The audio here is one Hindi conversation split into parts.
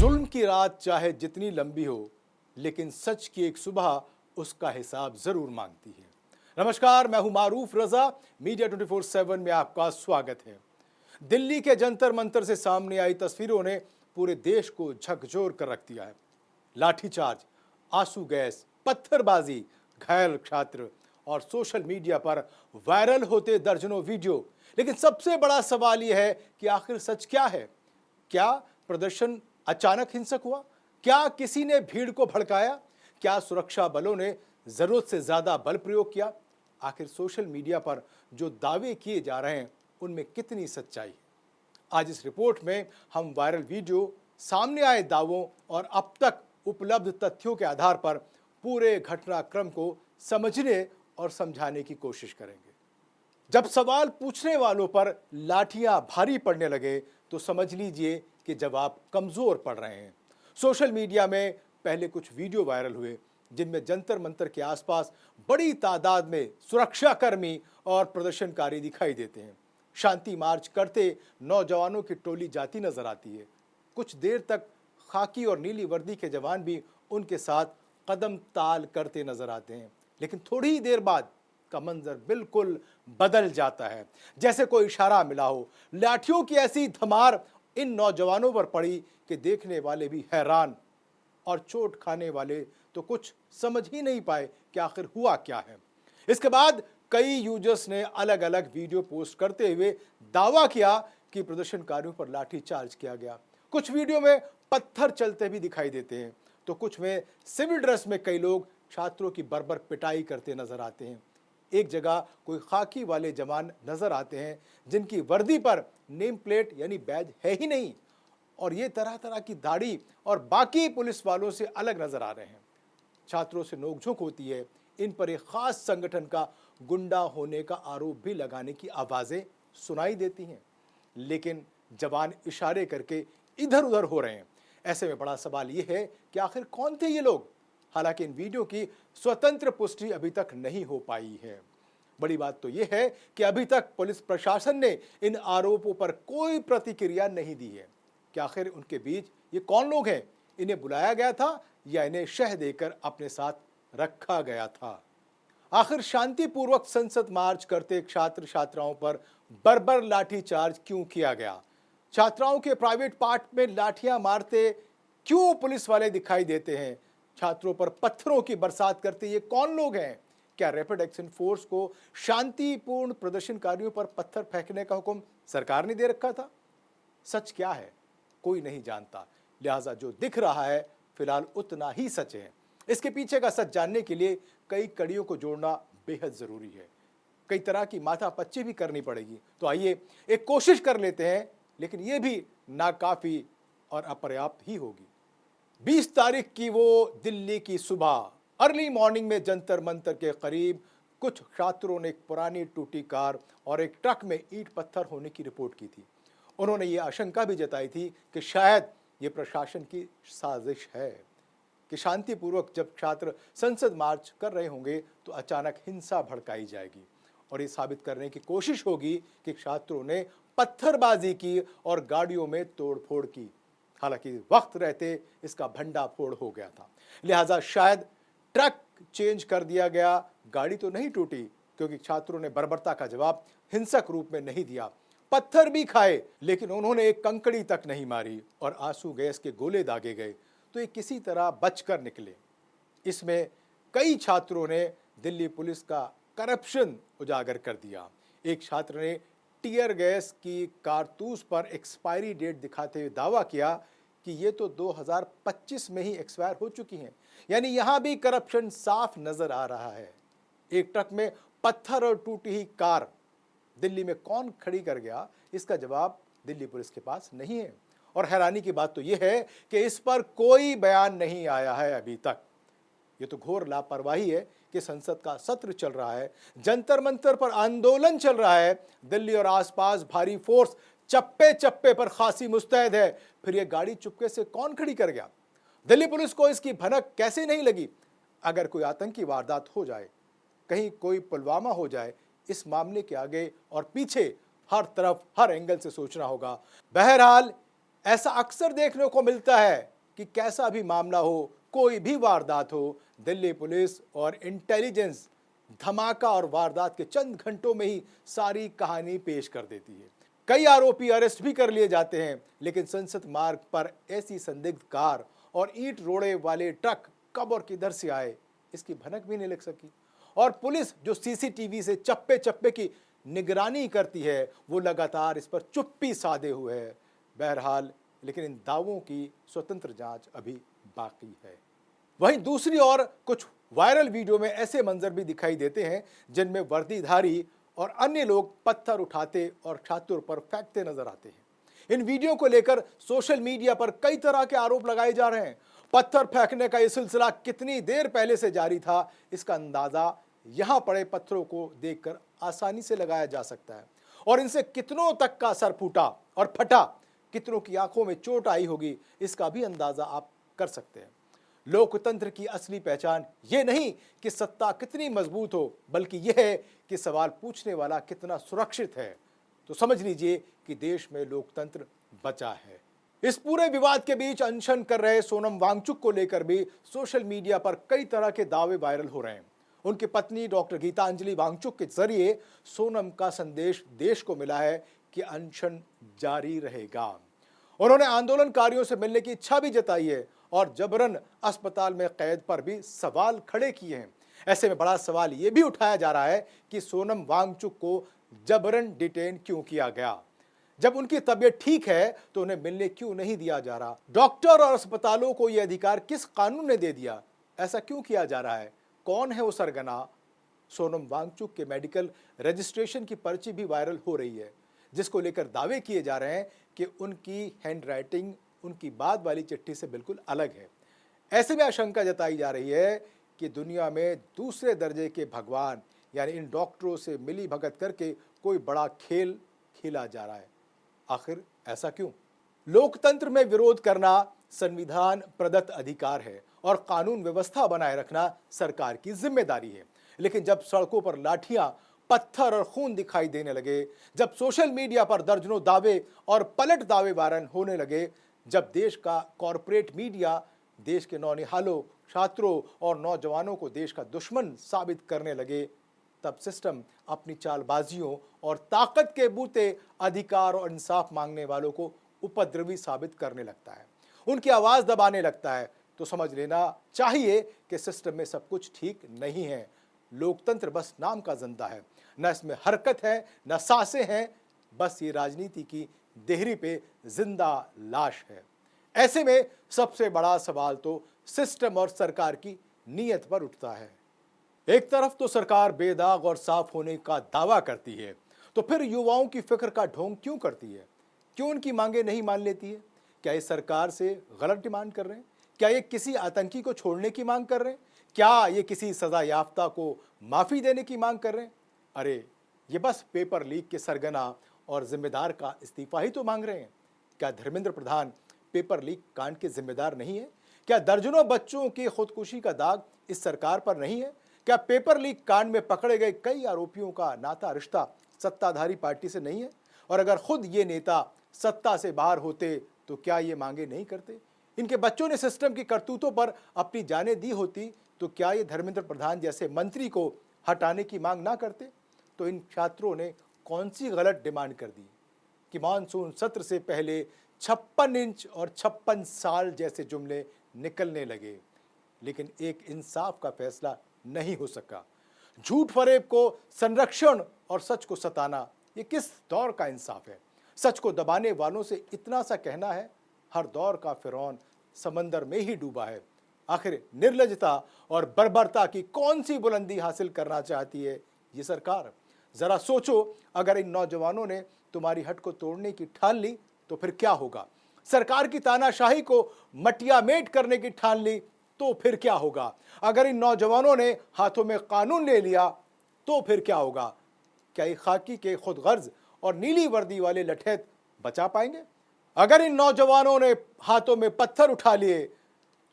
जुल्म की रात चाहे जितनी लंबी हो, लेकिन सच की एक सुबह उसका हिसाब जरूर मांगती है। नमस्कार, मैं हूं मारूफ रजा। मीडिया 24/7 में आपका स्वागत है। दिल्ली के जंतर मंतर से सामने आई तस्वीरों ने पूरे देश को झकझोर कर रख दिया है। लाठीचार्ज, आंसू गैस, पत्थरबाजी, घायल छात्र और सोशल मीडिया पर वायरल होते दर्जनों वीडियो। लेकिन सबसे बड़ा सवाल यह है कि आखिर सच क्या है? क्या प्रदर्शन अचानक हिंसक हुआ? क्या किसी ने भीड़ को भड़काया? क्या सुरक्षा बलों ने जरूरत से ज्यादा बल प्रयोग किया? आखिर सोशल मीडिया पर जो दावे किए जा रहे हैं उनमें कितनी सच्चाई है? आज इस रिपोर्ट में हम वायरल वीडियो, सामने आए दावों और अब तक उपलब्ध तथ्यों के आधार पर पूरे घटनाक्रम को समझने और समझाने की कोशिश करेंगे। जब सवाल पूछने वालों पर लाठियां भारी पड़ने लगे तो समझ लीजिए कि जवाब कमजोर पड़ रहे हैं। सोशल मीडिया में पहले कुछ वीडियो वायरल हुए जिनमें जंतर मंतर के आसपास बड़ी तादाद में सुरक्षाकर्मी और प्रदर्शनकारी दिखाई देते हैं। शांति मार्च करते नौजवानों की टोली जाती नजर आती है। कुछ देर तक खाकी और नीली वर्दी के जवान भी उनके साथ कदम ताल करते नजर आते हैं। लेकिन थोड़ी ही देर बाद का मंजर बिल्कुल बदल जाता है, जैसे कोई इशारा मिला हो। लाठियों की ऐसी धमार इन नौजवानों पर पड़ी कि देखने वाले भी हैरान और चोट खाने वाले तो कुछ समझ ही नहीं पाए कि आखिर हुआ क्या है। इसके बाद कई यूजर्स ने अलग अलग वीडियो पोस्ट करते हुए दावा किया कि प्रदर्शनकारियों पर लाठीचार्ज किया गया। कुछ वीडियो में पत्थर चलते भी दिखाई देते हैं, तो कुछ में सिविल ड्रेस में कई लोग छात्रों की बर्बर पिटाई करते नजर आते हैं। एक जगह कोई खाकी वाले जवान नजर आते हैं जिनकी वर्दी पर नेम प्लेट यानी बैज है ही नहीं, और ये तरह तरह की दाढ़ी और बाकी पुलिस वालों से अलग नजर आ रहे हैं। छात्रों से नोकझोंक होती है। इन पर एक खास संगठन का गुंडा होने का आरोप भी लगाने की आवाजें सुनाई देती हैं, लेकिन जवान इशारे करके इधर उधर हो रहे हैं। ऐसे में बड़ा सवाल यह है कि आखिर कौन थे ये लोग? हालांकि इन वीडियो की स्वतंत्र पुष्टि अभी तक नहीं हो पाई है। बड़ी बात तो यह है कि अभी तक पुलिस प्रशासन ने इन आरोपों पर कोई प्रतिक्रिया नहीं दी है कि आखिर उनके बीच ये कौन लोग हैं, इन्हें बुलाया गया था या इन्हें शह देकर अपने साथ रखा गया था। आखिर शांतिपूर्वक संसद मार्च करते छात्र छात्राओं पर बर्बर लाठीचार्ज क्यों किया गया? छात्राओं के प्राइवेट पार्ट में लाठियां मारते क्यों पुलिस वाले दिखाई देते हैं? छात्रों पर पत्थरों की बरसात करते ये कौन लोग हैं? क्या रैपिड एक्शन फोर्स को शांतिपूर्ण प्रदर्शनकारियों पर पत्थर फेंकने का हुक्म सरकार ने दे रखा था? सच क्या है कोई नहीं जानता, लिहाजा जो दिख रहा है फिलहाल उतना ही सच है। इसके पीछे का सच जानने के लिए कई कड़ियों को जोड़ना बेहद जरूरी है। कई तरह की माथापच्ची भी करनी पड़ेगी, तो आइए एक कोशिश कर लेते हैं, लेकिन यह भी नाकाफी और अपर्याप्त ही होगी। 20 तारीख की वो दिल्ली की सुबह, अर्ली मॉर्निंग में जंतर मंतर के करीब कुछ छात्रों ने एक पुरानी टूटी कार और एक ट्रक में ईंट पत्थर होने की रिपोर्ट की थी। उन्होंने ये आशंका भी जताई थी कि शायद ये प्रशासन की साजिश है कि शांतिपूर्वक जब छात्र संसद मार्च कर रहे होंगे तो अचानक हिंसा भड़काई जाएगी और ये साबित करने की कोशिश होगी कि छात्रों ने पत्थरबाजी की और गाड़ियों में तोड़फोड़ की। हालांकि वक्त रहते इसका भंडाफोड़ हो गया था, लिहाजा शायद ट्रक चेंज कर दिया गया। गाड़ी तो नहीं टूटी, क्योंकि छात्रों ने बर्बरता का जवाब हिंसक रूप में नहीं दिया। पत्थर भी खाए, लेकिन उन्होंने एक कंकड़ी तक नहीं मारी और आंसू गैस के गोले दागे गए तो ये किसी तरह बचकर निकले। इसमें कई छात्रों ने दिल्ली पुलिस का करप्शन उजागर कर दिया। एक छात्र ने टीयर गैस की कारतूस पर एक्सपायरी डेट दिखाते हुए दावा किया कि ये तो 2025 में ही एक्सपायर हो चुकी हैं, यानी यहां भी करप्शन साफ नजर आ रहा है। एक ट्रक में पत्थर और टूटी ही कार दिल्ली में कौन खड़ी कर गया, इसका जवाब दिल्ली पुलिस के पास नहीं है। और हैरानी की बात तो यह है कि इस पर कोई बयान नहीं आया है अभी तक। ये तो घोर लापरवाही है कि संसद का सत्र चल रहा है, जंतर मंतर पर आंदोलन चल रहा है, दिल्ली और आसपास भारी फोर्स चप्पे चप्पे पर खासी मुस्तैद है, फिर यह गाड़ी चुपके से कौन खड़ी कर गया? दिल्ली पुलिस को इसकी भनक कैसे नहीं लगी? अगर कोई आतंकी वारदात हो जाए, कहीं कोई पुलवामा हो जाए, इस मामले के आगे और पीछे हर तरफ हर एंगल से सोचना होगा। बहरहाल ऐसा अक्सर देखने को मिलता है कि कैसा भी मामला हो, कोई भी वारदात हो, दिल्ली पुलिस और इंटेलिजेंस धमाका और वारदात के चंद घंटों में ही सारी कहानी पेश कर देती है। कई आरोपी अरेस्ट भी कर लिए जाते हैं, लेकिन संसद मार्ग पर ऐसी संदिग्ध कार और ईंट रोड़े वाले ट्रक कब और किधर से आए, इसकी भनक भी नहीं लग सकी। और पुलिस जो सीसीटीवी से चप्पे चप्पे की निगरानी करती है, वो लगातार इस पर चुप्पी साधे हुए है। बहरहाल, लेकिन इन दावों की स्वतंत्र जांच अभी बाकी है। वहीं दूसरी ओर कुछ वायरल वीडियो में ऐसे मंजर भी दिखाई देते हैं जिनमें वर्दीधारी और अन्य लोग पत्थर उठाते और छात्रों पर फेंकते नजर आते हैं। इन वीडियो को लेकर सोशल मीडिया पर कई तरह के आरोप लगाए जा रहे हैं। पत्थर फेंकने का यह सिलसिला कितनी देर पहले से जारी था, इसका अंदाजा यहां पड़े पत्थरों को देखकर आसानी से लगाया जा सकता है। और इनसे कितनों तक का सर फूटा और फटा, कितनों की आंखों में चोट आई होगी, इसका भी अंदाजा आप कर सकते हैं। लोकतंत्र की असली पहचान ये नहीं कि सत्ता कितनी मजबूत हो, बल्कि यह है कि सवाल पूछने वाला कितना सुरक्षित है। तो समझ लीजिए कि देश में लोकतंत्र बचा है। इस पूरे विवाद के बीच अनशन कर रहे सोनम वांगचुक को लेकर भी सोशल मीडिया पर कई तरह के दावे वायरल हो रहे हैं। उनकी पत्नी डॉक्टर गीतांजलि वांगचुक के जरिए सोनम का संदेश देश को मिला है कि अनशन जारी रहेगा। उन्होंने आंदोलनकारियों से मिलने की इच्छा भी जताई है और जबरन अस्पताल में कैद पर भी सवाल खड़े किए हैं। ऐसे में बड़ा सवाल यह भी उठाया जा रहा है कि सोनम वांगचुक को जबरन डिटेन क्यों किया गया। जब उनकी तबीयत ठीक है तो उन्हें मिलने क्यों नहीं दिया जा रहा। डॉक्टर और अस्पतालों को यह अधिकार किस कानून ने दे दिया, ऐसा क्यों किया जा रहा है, कौन है वो सरगना। सोनम वांगचुक के मेडिकल रजिस्ट्रेशन की पर्ची भी वायरल हो रही है, जिसको लेकर दावे किए जा रहे हैं कि उनकी हैंडराइटिंग उनकी बाद वाली चिट्ठी से बिल्कुल अलग है। ऐसे में आशंका जताई जा रही है कि दुनिया में दूसरे दर्जे के भगवान यानी इन डॉक्टरों से मिली भगत करके कोई बड़ा खेल खेला जा रहा है। आखिर ऐसा क्यों? लोकतंत्र में विरोध करना संविधान प्रदत्त अधिकार है और कानून व्यवस्था बनाए रखना सरकार की जिम्मेदारी है। लेकिन जब सड़कों पर लाठियां, पत्थर और खून दिखाई देने लगे, जब सोशल मीडिया पर दर्जनों दावे और पलट दावे वायरल होने लगे, जब देश का कॉरपोरेट मीडिया देश के नौनिहालों, छात्रों और नौजवानों को देश का दुश्मन साबित करने लगे, तब सिस्टम अपनी चालबाजियों और ताकत के बूते अधिकार और इंसाफ मांगने वालों को उपद्रवी साबित करने लगता है, उनकी आवाज दबाने लगता है। तो समझ लेना चाहिए कि सिस्टम में सब कुछ ठीक नहीं है। लोकतंत्र बस नाम का जिंदा है, न इसमें हरकत है, न सांसें हैं, बस ये राजनीति की देहरी पे जिंदा लाश है। ऐसे में सबसे बड़ा सवाल तो सिस्टम और सरकार की नीयत पर उठता है। एक तरफ तो सरकार बेदाग और साफ होने का दावा करती है, तो फिर युवाओं की फिक्र का ढोंग क्यों करती है? क्यों उनकी मांगे नहीं मान लेती है? क्या ये सरकार से गलत डिमांड कर रहे हैं? क्या ये किसी आतंकी को छोड़ने की मांग कर रहे हैं? क्या ये किसी सजा याफ्ता को माफी देने की मांग कर रहे हैं? अरे ये बस पेपर लीक के सरगना और जिम्मेदार का इस्तीफा ही तो मांग रहे हैं। क्या धर्मेंद्र प्रधान पेपर लीक कांड के जिम्मेदार नहीं है? क्या दर्जनों बच्चों की खुदकुशी का दाग इस सरकार पर नहीं है? क्या पेपर लीक कांड में पकड़े गए कई आरोपियों का नाता रिश्ता सत्ताधारी पार्टी से नहीं है? और अगर खुद ये नेता सत्ता से बाहर होते तो क्या ये मांगे नहीं करते? इनके बच्चों ने सिस्टम की करतूतों पर अपनी जानें दी होती तो क्या ये धर्मेंद्र प्रधान जैसे मंत्री को हटाने की मांग ना करते? तो इन छात्रों ने कौन सी गलत डिमांड कर दी कि मानसून सत्र से पहले 56 इंच और 56 साल जैसे जुमले निकलने लगे, लेकिन एक इंसाफ का फैसला नहीं हो सका। झूठ फरेब को संरक्षण और सच को सताना, ये किस दौर का इंसाफ है? सच को दबाने वालों से इतना सा कहना है, हर दौर का फिरौन समंदर में ही डूबा है। आखिर निर्लजता और बर्बरता की कौन सी बुलंदी हासिल करना चाहती है ये सरकार? जरा सोचो, अगर इन नौजवानों ने तुम्हारी हट को तोड़ने की ठान ली तो फिर क्या होगा? सरकार की तानाशाही को मटियामेट करने की ठान ली तो फिर क्या होगा? अगर इन नौजवानों ने हाथों में कानून ले लिया तो फिर क्या होगा? क्या ये खाकी के खुदगर्ज और नीली वर्दी वाले लठैत बचा पाएंगे? अगर इन नौजवानों ने हाथों में पत्थर उठा लिए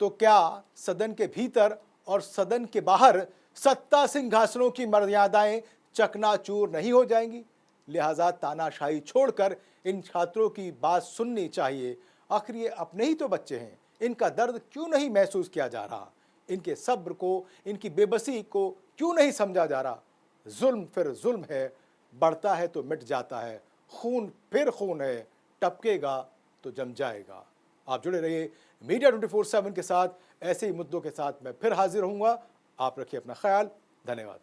तो क्या सदन के भीतर और सदन के बाहर सत्ता सिंहासनों की मर्यादाएं चकनाचूर नहीं हो जाएंगी? लिहाजा तानाशाही छोड़कर इन छात्रों की बात सुननी चाहिए। आखिर ये अपने ही तो बच्चे हैं, इनका दर्द क्यों नहीं महसूस किया जा रहा? इनके सब्र को, इनकी बेबसी को क्यों नहीं समझा जा रहा? जुल्म फिर जुल्म है, बढ़ता है तो मिट जाता है, खून फिर खून है, टपकेगा तो जम जाएगा। आप जुड़े रहिए मीडिया 24/7 के साथ। ऐसे ही मुद्दों के साथ मैं फिर हाजिर रहूंगा। आप रखिए अपना ख्याल। धन्यवाद।